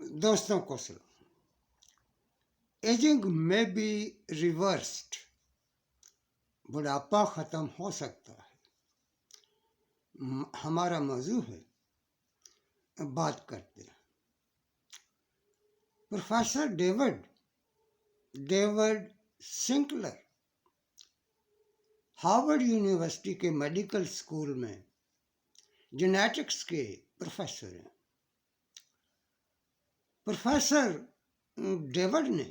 دوستوں کو سلام. ایجنگ میں بی ریورسڈ. بڑھاپا ختم ہو سکتا ہے. ہمارا موضوع ہے، بات کرتے ہیں. پروفیسر ڈیوڈ سنکلر ہارورڈ یونیورسٹی کے میڈیکل اسکول میں جینیٹکس کے پروفیسر ہیں. پروفیسر ڈیوڈ نے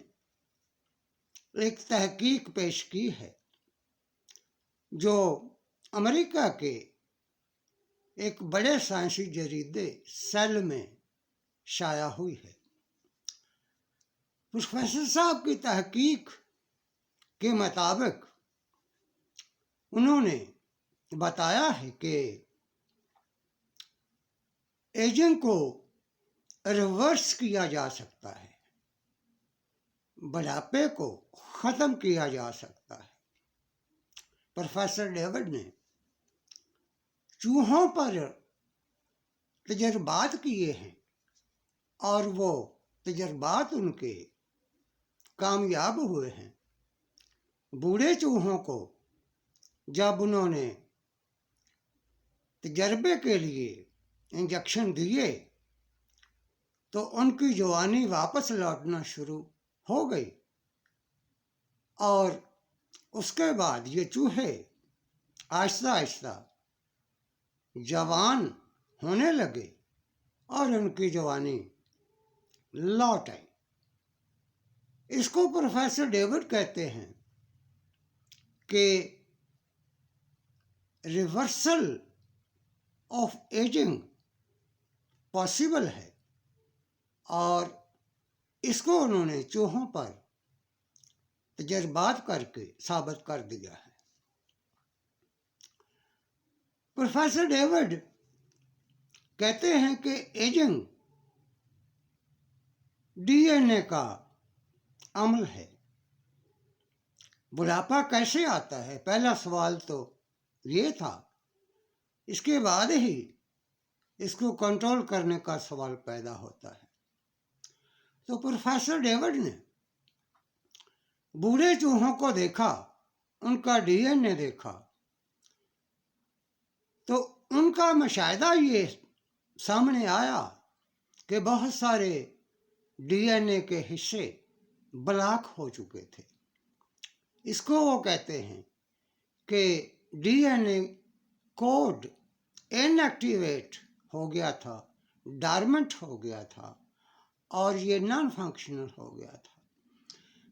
ایک تحقیق پیش کی ہے جو امریکہ کے ایک بڑے سائنسی جریدے سیل میں شائع ہوئی ہے. پروفیسر صاحب کی تحقیق کے مطابق انہوں نے بتایا ہے کہ ایجنگ کو ریورس کیا جا سکتا ہے، بڑھاپے کو ختم کیا جا سکتا ہے. پروفیسر ڈیوڈ نے چوہوں پر تجربات کیے ہیں اور وہ تجربات ان کے کامیاب ہوئے ہیں. بوڑھے چوہوں کو جب انہوں نے تجربے کے لیے انجیکشن دیے تو ان کی جوانی واپس لوٹنا شروع ہو گئی، اور اس کے بعد یہ چوہے آہستہ آہستہ جوان ہونے لگے اور ان کی جوانی لوٹ آئی. اس کو پروفیسر ڈیوڈ کہتے ہیں کہ ریورسل آف ایجنگ پاسبل ہے، اور اس کو انہوں نے چوہوں پر تجربات کر کے ثابت کر دیا ہے. پروفیسر ڈیوڈ کہتے ہیں کہ ایجنگ ڈی این اے کا عمل ہے. بڑھاپا کیسے آتا ہے؟ پہلا سوال تو یہ تھا. اس کے بعد ہی اس کو کنٹرول کرنے کا سوال پیدا ہوتا ہے. تو پروفیسر ڈیوڈ نے بوڑھے چوہوں کو دیکھا، ان کا ڈی این اے دیکھا، تو ان کا مشاہدہ یہ سامنے آیا کہ بہت سارے ڈی این اے کے حصے بلاک ہو چکے تھے. اس کو وہ کہتے ہیں کہ D N A code in activate ہو گیا تھا، ڈارمنٹ ہو گیا تھا، اور یہ نان فنکشنل ہو گیا تھا.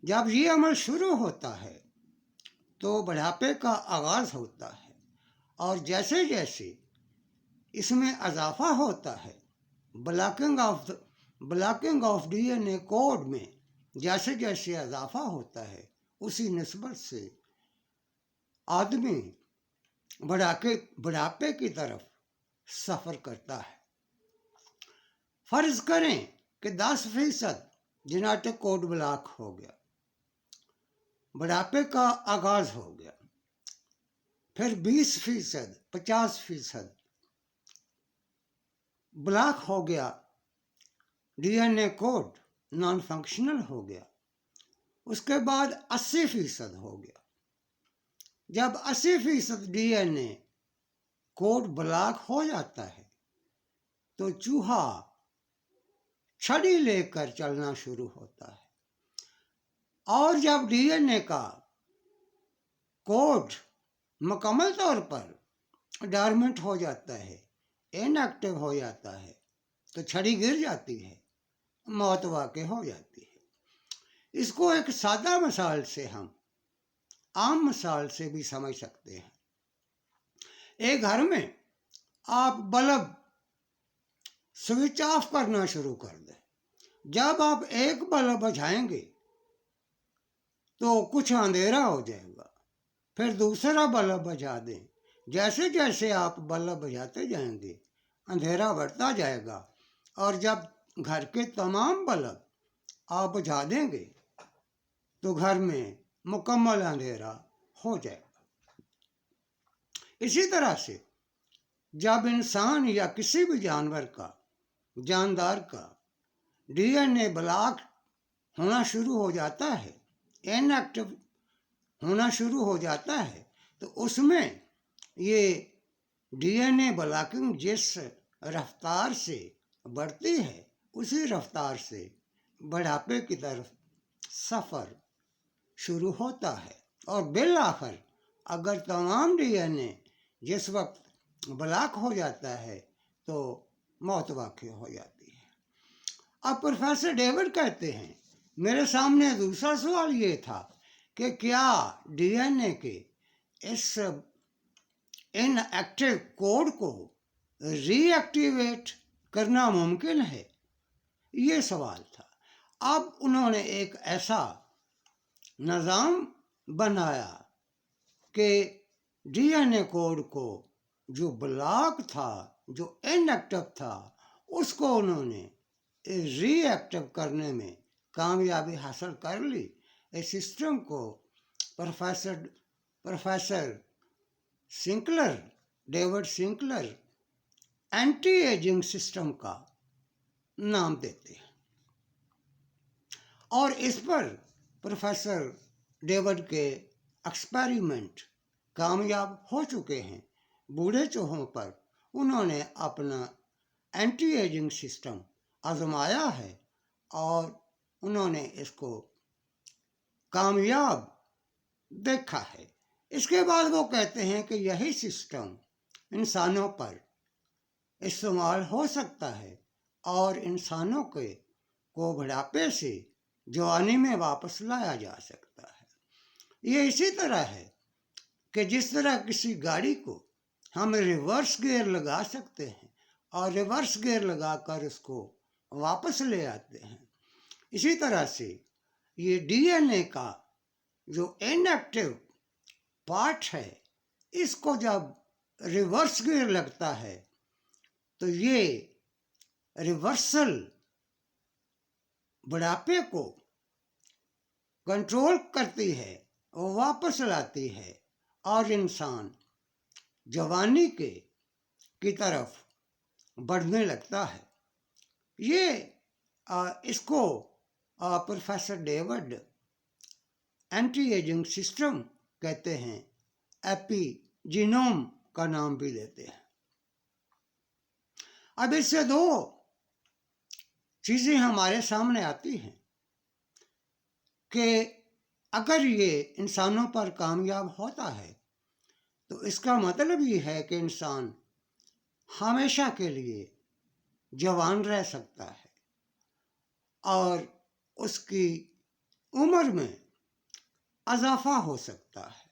جب یہ عمل شروع ہوتا ہے تو بڑھاپے کا آغاز ہوتا ہے، اور جیسے جیسے اس میں اضافہ ہوتا ہے، blocking of D N A code میں جیسے جیسے اضافہ ہوتا ہے، اسی نسبت سے آدمی بڑھاپے کی طرف سفر کرتا ہے. فرض کریں کہ 10% جینیٹک کوڈ بلاک ہو گیا، بڑھاپے کا آغاز ہو گیا. پھر 20%، 50% بلاک ہو گیا، D N A code non functional ہو گیا. اس کے بعد 80% ہو گیا. جب 80% D N A code block ہو جاتا ہے تو چوہا چھڑی لے کر چلنا شروع ہوتا ہے، اور جب ڈی این اے کا کوڈ مکمل طور پر ڈارمنٹ ہو جاتا ہے، ان ایکٹیو ہو جاتا ہے، تو چھڑی گر جاتی ہے، موت واقع ہو جاتی ہے. اس کو ایک سادہ مثال سے ہم عام مثال سے بھی سمجھ سکتے ہیں. ایک گھر میں آپ بلب سوئچ آف کرنا شروع کر دیں. جب آپ ایک بلب بجھائیں گے تو کچھ اندھیرا ہو جائے گا، پھر دوسرا بلب بجھا دیں. جیسے جیسے آپ بلب بجھاتے جائیں گے اندھیرا بڑھتا جائے گا، اور جب گھر کے تمام بلب آپ بجھا دیں گے تو گھر میں مکمل اندھیرا ہو جائے گا. اسی طرح سے جب انسان یا کسی بھی جاندار کا DNA ब्लॉक होना शुरू हो जाता है, इनएक्टिव होना शुरू हो जाता है, तो उसमें ये DNA ब्लॉकिंग जिस रफ्तार से बढ़ती है उसी रफ्तार से बुढ़ापे की तरफ सफ़र शुरू होता है। और बिलाखिर अगर तमाम DNA जिस वक्त ब्लॉक हो जाता है तो मौत वाक़ई हो जाती है। अब प्रोफेसर डेविड कहते हैं, मेरे सामने दूसरा सवाल ये था कि क्या DNA के इस इनएक्टिव कोड को रीएक्टिवेट करना मुमकिन है, ये सवाल था। अब उन्होंने एक ऐसा निज़ाम बनाया कि DNA कोड को जो ब्लॉक था, जो इनएक्टिव था, उसको उन्होंने रीएक्टिव करने में कामयाबी हासिल कर ली। इस सिस्टम को professor Sinclair, David Sinclair anti aging system का नाम देते हैं। और इस पर प्रोफेसर डेविड के एक्सपेरिमेंट कामयाब हो चुके हैं। बूढ़े चूहों पर उन्होंने अपना एंटी एजिंग सिस्टम आजमाया है और उन्होंने इसको कामयाब देखा है। इसके बाद वो कहते हैं कि यही सिस्टम इंसानों पर इस्तेमाल हो सकता है और इंसानों को बुढ़ापे से जवानी में वापस लाया जा सकता है। ये इसी तरह है कि जिस तरह किसी गाड़ी को हम रिवर्स गियर लगा सकते हैं और रिवर्स गियर लगाकर उसको वापस ले आते हैं, इसी तरह से ये DNA का जो इनएक्टिव पार्ट है, इसको जब रिवर्स गियर लगता है तो ये रिवर्सल बुढ़ापे को कंट्रोल करती है, वापस लाती है और इंसान जवानी की तरफ बढ़ने लगता है। ये इसको professor David anti aging system कहते हैं, एपिजीनोम का नाम भी देते हैं। अब इससे दो चीज़ें हमारे सामने आती हैं कि अगर ये इंसानों पर कामयाब होता है तो इसका मतलब ये है कि इंसान हमेशा के लिए जवान रह सकता है और उसकी उम्र में इजाफा हो सकता है।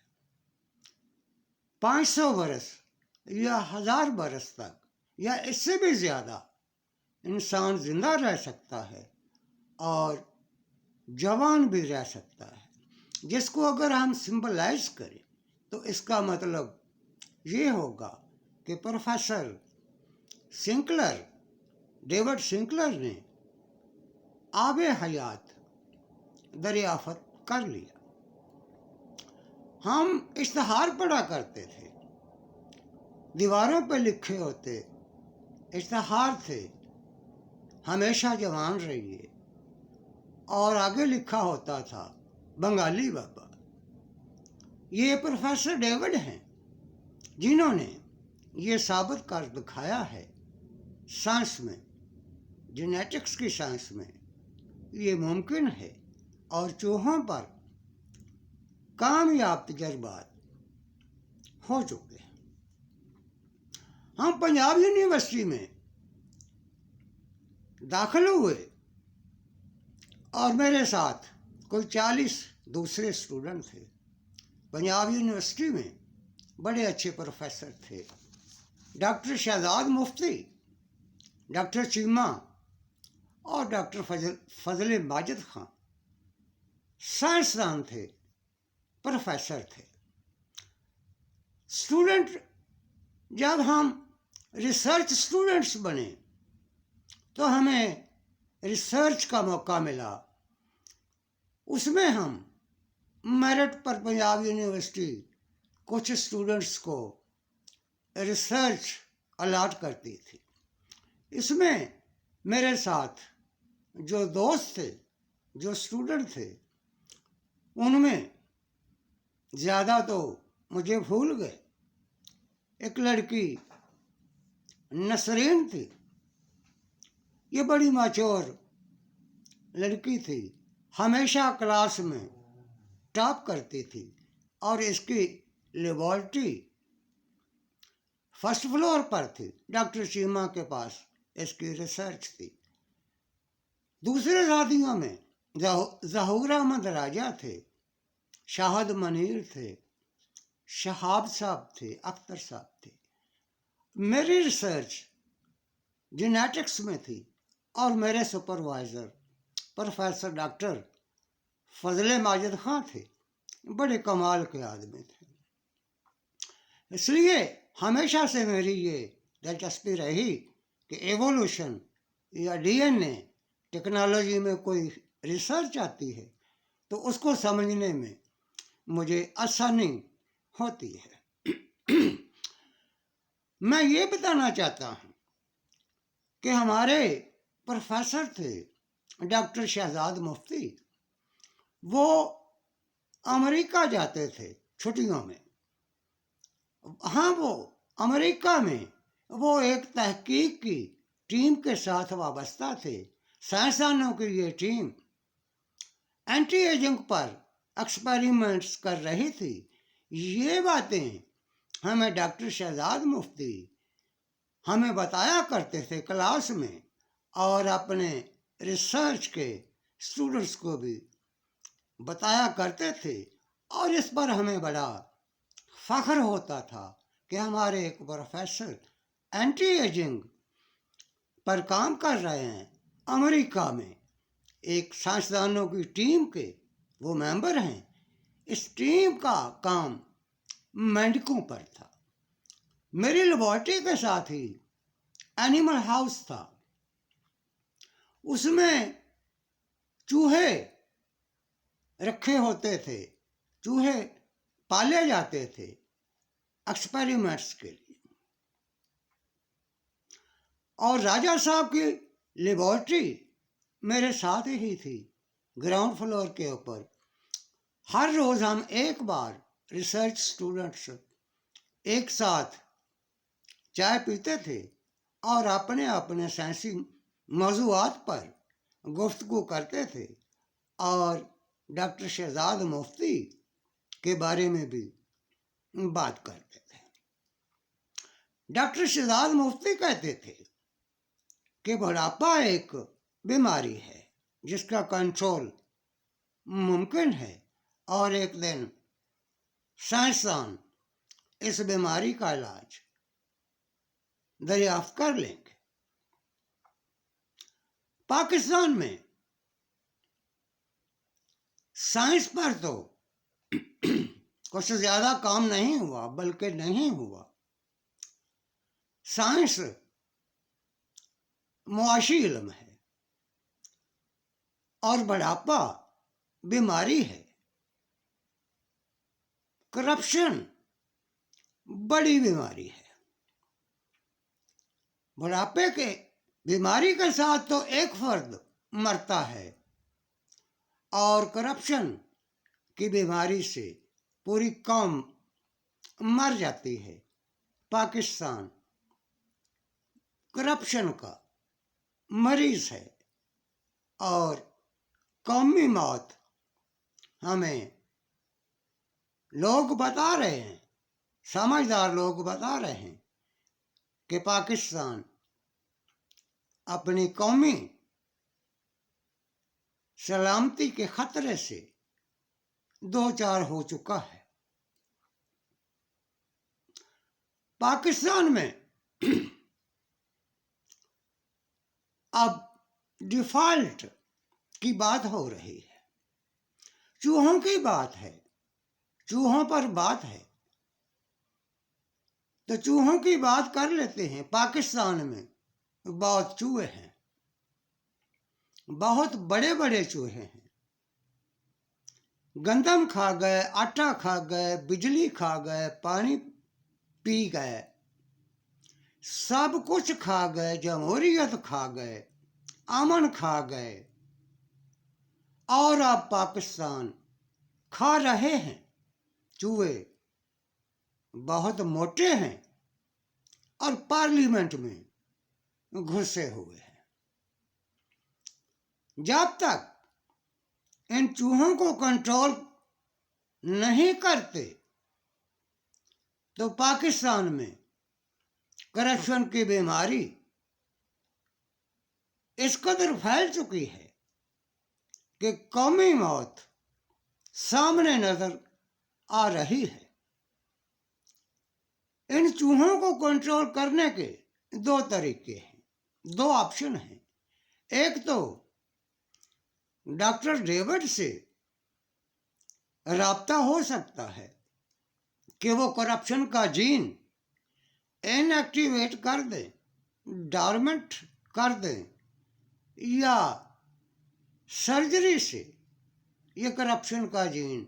500 बरस या 1000 बरस तक या इससे भी ज़्यादा इंसान ज़िंदा रह सकता है और जवान भी रह सकता है, जिसको अगर हम सिंबलाइज करें तो इसका मतलब ये होगा कि प्रोफेसर सिंकलर, डेविड सिंकलर ने आबे हयात दरियाफ्त कर लिया। हम इश्तहार पढ़ा करते थे, दीवारों पर लिखे होते इश्तहार थे, हमेशा जवान रहिए, और आगे लिखा होता था बंगाली बाबा। ये प्रोफेसर डेविड हैं जिन्होंने ये साबित कर दिखाया है साइंस में, जेनेटिक्स की साइंस में ये मुमकिन है और चूहों पर कामयाब तजर्बात हो चुके हैं। हम पंजाब यूनिवर्सिटी में दाखिल हुए और मेरे साथ कोई 40 दूसरे स्टूडेंट थे। पंजाब यूनिवर्सिटी में बड़े अच्छे प्रोफेसर थे, डॉक्टर शहजाद मुफ्ती, डॉक्टर चीमा और डॉक्टर फजल माजिद खां साइंसदान थे, प्रोफेसर थे। स्टूडेंट जब हम रिसर्च स्टूडेंट्स बने तो हमें रिसर्च का मौका मिला। उसमें हम मेरिट पर पंजाब यूनिवर्सिटी कुछ स्टूडेंट्स को रिसर्च अलाट करती थी। इसमें मेरे साथ जो दोस्त थे, जो स्टूडेंट थे, उनमें ज़्यादा तो मुझे भूल गए। एक लड़की नसरीन थी, ये बड़ी मैच्योर लड़की थी, हमेशा क्लास में टॉप करती थी और इसकी लेबॉर्ट्री फर्स्ट फ्लोर पर थी। डॉक्टर चीमा के पास इसकी रिसर्च थी। दूसरे साथियों में जहूर अहमद राजा थे, शाहद मनीर थे, शहाब साहब थे, अख्तर साहब थे। मेरी रिसर्च जेनेटिक्स में थी और मेरे सुपरवाइज़र प्रोफेसर डॉक्टर फजले माजिद खां थे, बड़े कमाल के आदमी थे। इसलिए हमेशा से मेरी ये दिलचस्पी रही कि एवोल्यूशन या डीएनए टेक्नोलॉजी में कोई रिसर्च आती है तो उसको समझने में मुझे आसानी होती है। मैं ये बताना चाहता हूँ कि हमारे प्रोफेसर थे डॉक्टर शहजाद मुफ्ती, वो अमेरिका जाते थे छुट्टियों में। हाँ, वो अमेरिका में वो एक तहकीक की टीम के साथ वाबस्ता थे। साइंसदानों की ये टीम एंटी एजिंग पर एक्सपेरिमेंट्स कर रही थी। ये बातें हमें डॉक्टर शहजाद मुफ्ती हमें बताया करते थे क्लास में, और अपने रिसर्च के स्टूडेंट्स को भी बताया करते थे। और इस पर हमें बड़ा फ़ख्र होता था कि हमारे एक प्रोफेसर एंटी एजिंग पर काम कर रहे हैं अमेरिका में, एक साइंसदानों की टीम के वो मेंबर हैं। इस टीम का काम मेंढकों पर था। मेरी लेबॉर्ट्री के साथ ही एनिमल हाउस था, उसमें चूहे रखे होते थे, चूहे पाले जाते थे एक्सपेरिमेंट्स के लिए। और राजा साहब की लेबॉर्ट्री मेरे साथ ही थी, ग्राउंड फ्लोर के ऊपर। हर रोज़ हम एक बार रिसर्च स्टूडेंट्स एक साथ चाय पीते थे और अपने अपने साइंसी मौज़ूआत पर गुफ्तगू करते थे, और डॉक्टर शहजाद मुफ्ती के बारे में भी बात करते थे। डॉक्टर शहजाद मुफ्ती कहते थे कि बुढ़ापा एक बीमारी है जिसका कंट्रोल मुमकिन है, और एक दिन साइंसदान इस बीमारी का इलाज दरियाफ्त कर लेंगे। पाकिस्तान में साइंस पर तो कुछ ज़्यादा काम नहीं हुआ, बल्कि नहीं हुआ। साइंस मुआशी इल्म है और बुढ़ापा बीमारी है। करप्शन बड़ी बीमारी है। बुढ़ापे के बीमारी के साथ तो एक फर्द मरता है, और करप्शन की बीमारी से पूरी कौम मर जाती है। पाकिस्तान करप्शन का मरीज है, और कौमी मौत हमें लोग बता रहे हैं, समझदार लोग बता रहे हैं कि पाकिस्तान अपनी कौमी सलामती के खतरे से दो चार हो चुका है। पाकिस्तान में अब डिफॉल्ट की बात हो रही है, चूहों की बात है, चूहों पर बात है, तो चूहों की बात कर लेते हैं। पाकिस्तान में बहुत चूहे हैं, बहुत बड़े बड़े चूहे हैं। गंदम खा गए, आटा खा गए, बिजली खा गए, पानी पी गए, सब कुछ खा गए, जमहूरियत खा गए, امن کھا گئے اور اب پاکستان کھا رہے ہیں۔ چوہے بہت موٹے ہیں اور پارلیمنٹ میں گھسے ہوئے ہیں۔ جب تک ان چوہوں کو کنٹرول نہیں کرتے تو پاکستان میں کرپشن کی بیماری اس قدر پھیل چکی ہے کہ قومی موت سامنے نظر آ رہی ہے۔ ان چوہوں کو کنٹرول کرنے کے دو طریقے ہیں، دو آپشن ہیں۔ ایک تو ڈاکٹر ڈیوڈ سے رابطہ ہو سکتا ہے کہ وہ کرپشن کا جین ان ایکٹیویٹ کر دیں، ڈارمنٹ کر دیں، یا سرجری سے یہ کرپشن کا جین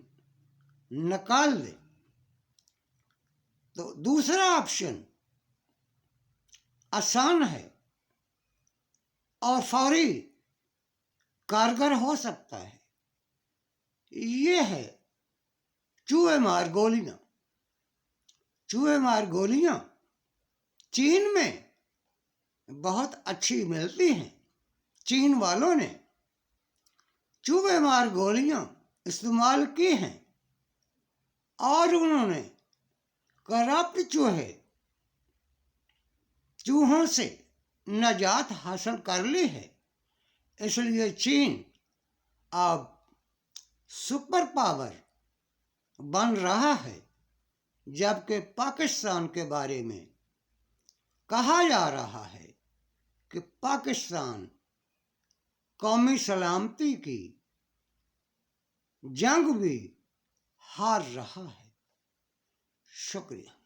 نکال دیں۔ تو دوسرا آپشن آسان ہے اور فوری کارگر ہو سکتا ہے، یہ ہے چوہے مار گولیاں۔ چوہے مار گولیاں چین میں بہت اچھی ملتی ہیں۔ چین والوں نے چوہے مار گولیاں استعمال کی ہیں اور انہوں نے کرپٹ چوہوں سے نجات حاصل کر لی ہے۔ اس لیے چین اب سپر پاور بن رہا ہے، جبکہ پاکستان کے بارے میں کہا جا رہا ہے کہ پاکستان قومی سلامتی کی جنگ بھی ہار رہا ہے۔ شکریہ۔